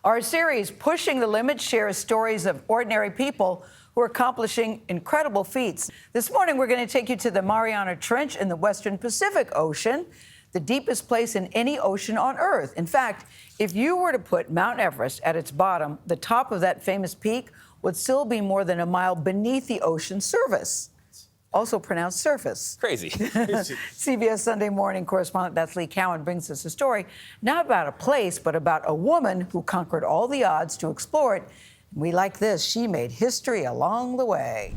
Our series, Pushing the Limits, shares stories of ordinary people who are accomplishing incredible feats. This morning, we're going to take you to the Mariana Trench in the Western Pacific Ocean, the deepest place in any ocean on Earth. In fact, if you were to put Mount Everest at its bottom, the top of that famous peak would still be more than a mile beneath the ocean's surface. Also pronounced surface. Crazy. CBS Sunday Morning correspondent Beth Lee Cowan brings us a story, not about a place, but about a woman who conquered all the odds to explore it. We like this. She made history along the way.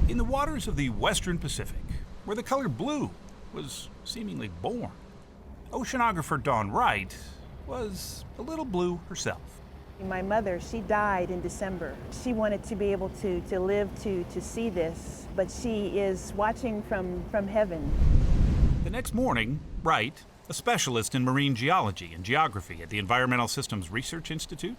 In the waters of the Western Pacific, where the color blue was seemingly born, oceanographer Dawn Wright was a little blue herself. My mother, she died in December. She wanted to be able to live to see this, but she is watching from heaven. The next morning, Wright, a specialist in marine geology and geography at the Environmental Systems Research Institute,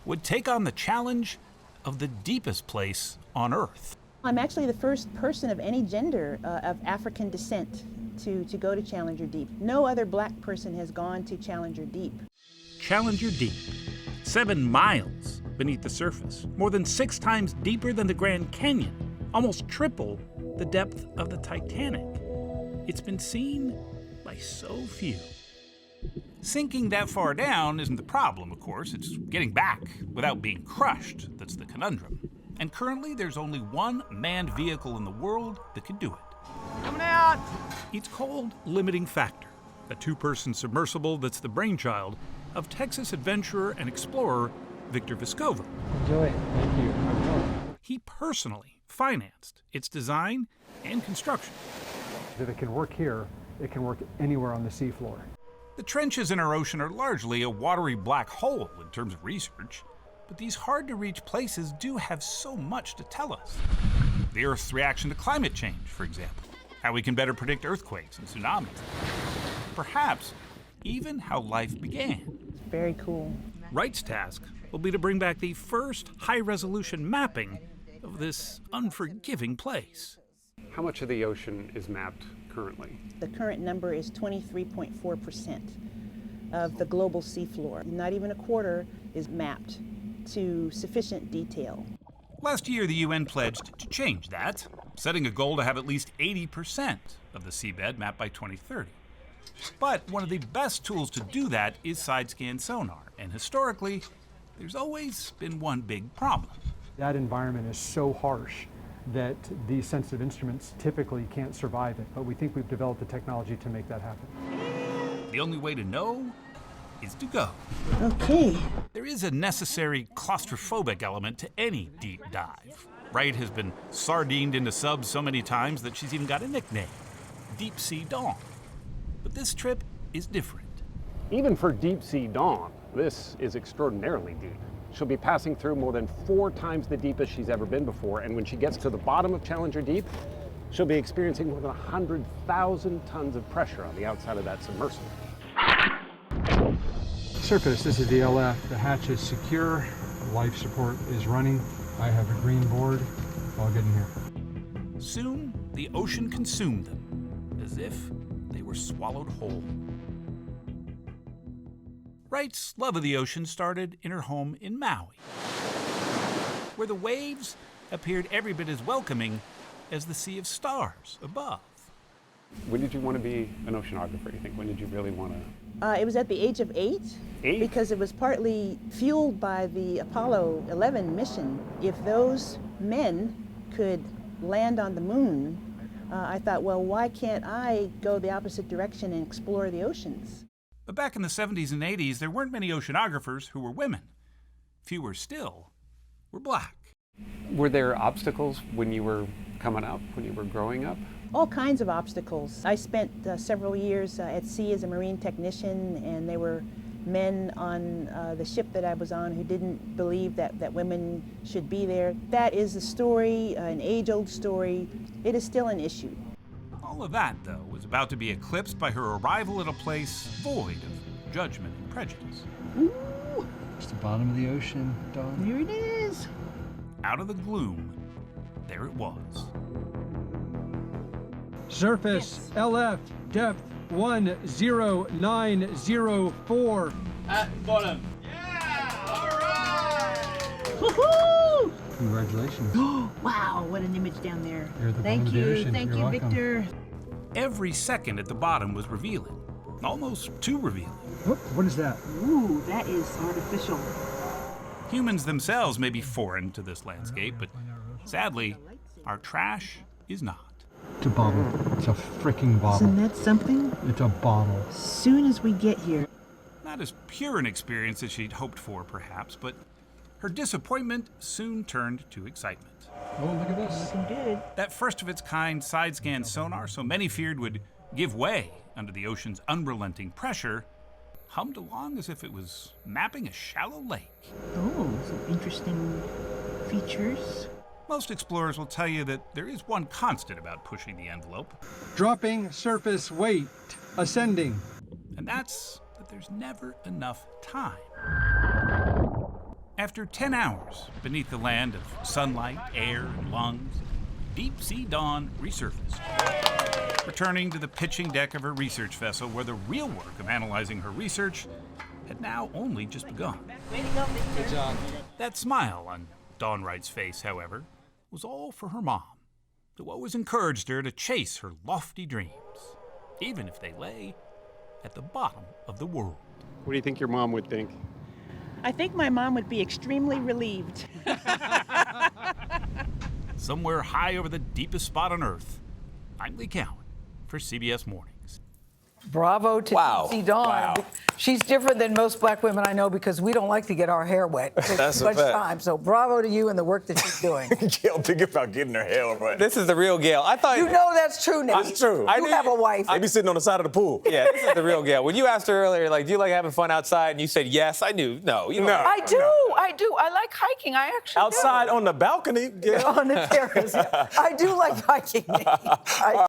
would take on the challenge of the deepest place on Earth. I'm actually the first person of any gender of African descent to go to Challenger Deep. No other black person has gone to Challenger Deep. Challenger Deep, 7 miles beneath the surface, more than 6 times deeper than the Grand Canyon, almost triple the depth of the Titanic. It's been seen by so few. Sinking that far down isn't the problem, of course. It's getting back without being crushed that's the conundrum. And currently, there's only one manned vehicle in the world that can do it. Coming out! It's called Limiting Factor, a 2-person submersible that's the brainchild of Texas adventurer and explorer Victor Vescova. Enjoy it. Thank you. He personally financed its design and construction. If it can work here, it can work anywhere on the seafloor. The trenches in our ocean are largely a watery black hole in terms of research, but these hard-to-reach places do have so much to tell us. The Earth's reaction to climate change, for example, how we can better predict earthquakes and tsunamis, perhaps even how life began. Very cool. Wright's task will be to bring back the first high-resolution mapping of this unforgiving place. How much of the ocean is mapped currently? The current number is 23.4% of the global seafloor. Not even a quarter is mapped to sufficient detail. Last year, the UN pledged to change that, setting a goal to have at least 80% of the seabed mapped by 2030. But one of the best tools to do that is side-scan sonar, and historically, there's always been one big problem. That environment is so harsh that these sensitive instruments typically can't survive it, but we think we've developed the technology to make that happen. The only way to know is to go. Okay. There is a necessary claustrophobic element to any deep dive. Wright has been sardined into subs so many times that she's even got a nickname, Deep Sea Dawn. But this trip is different. Even for Deep Sea Dawn, this is extraordinarily deep. She'll be passing through more than 4 times the deepest she's ever been before, and when she gets to the bottom of Challenger Deep, she'll be experiencing more than 100,000 tons of pressure on the outside of that submersible. Surface, this is the LF. The hatch is secure. Life support is running. I have a green board. All good in here. Soon, the ocean consumed them, as if they were swallowed whole. Wright's love of the ocean started in her home in Maui, where the waves appeared every bit as welcoming as the sea of stars above. When did you want to be an oceanographer, you think? When did you really want to? It was at the age of 8. 8? Because it was partly fueled by the Apollo 11 mission. If those men could land on the moon, I thought, well, why can't I go the opposite direction and explore the oceans? But back in the 70s and 80s, there weren't many oceanographers who were women. Fewer still were black. Were there obstacles when you were coming up, when you were growing up? All kinds of obstacles. I spent several years at sea as a marine technician, and there were men on the ship that I was on who didn't believe that women should be there. That is a story, an age-old story. It is still an issue. All of that, though, was about to be eclipsed by her arrival at a place void of judgment and prejudice. Ooh, It's the bottom of the ocean, Dawn. here it is. Out of the gloom, there it was. Surface, LF, depth 10904. At the bottom. Woohoo! Congratulations. Wow, what an image down there. You're at the Thank bottom of the you, ocean. thank You're you, welcome. Victor. Every second at the bottom was revealing, almost too revealing. Oh, what is that? Ooh, that is artificial. Humans themselves may be foreign to this landscape, but sadly, our trash is not. It's a bottle. It's a freaking bottle. Isn't that something? It's a bottle. Soon as we get here. Not as pure an experience as she'd hoped for, perhaps, but her disappointment soon turned to excitement. Oh, look at this. Looking good. That first-of-its-kind side-scan sonar so many feared would give way under the ocean's unrelenting pressure hummed along as if it was mapping a shallow lake. Oh, some interesting features. Most explorers will tell you that there is one constant about pushing the envelope, Dropping surface weight. Ascending. and that's that there's never enough time. After 10 hours beneath the land of sunlight, air, and lungs, Deep Sea Dawn resurfaced, returning to the pitching deck of her research vessel where the real work of analyzing her research had now only just begun. Way to go, Victor. Good job. That smile on Dawn Wright's face, however, was all for her mom, who always encouraged her to chase her lofty dreams, even if they lay at the bottom of the world. What do you think your mom would think? I think my mom would be extremely relieved. Somewhere high over the deepest spot on Earth, I'm Lee Cowan for CBS Mornings. Bravo to Deep Sea Dawn. Wow. She's different than most black women I know because we don't like to get our hair wet. It takes That's too a much fact. time. So bravo to you and the work that she's doing. Gayle, think about getting her hair wet. This is the real Gayle. I thought You know that's true, Nate. It's true. You have a wife. I be sitting on the side of the pool. Yeah, this is the real Gayle. When you asked her earlier, like, do you like having fun outside? And you said yes, I knew. No, you know. I do. I like hiking. I actually Outside on the balcony. do. On the terrace. I do like hiking, Nate.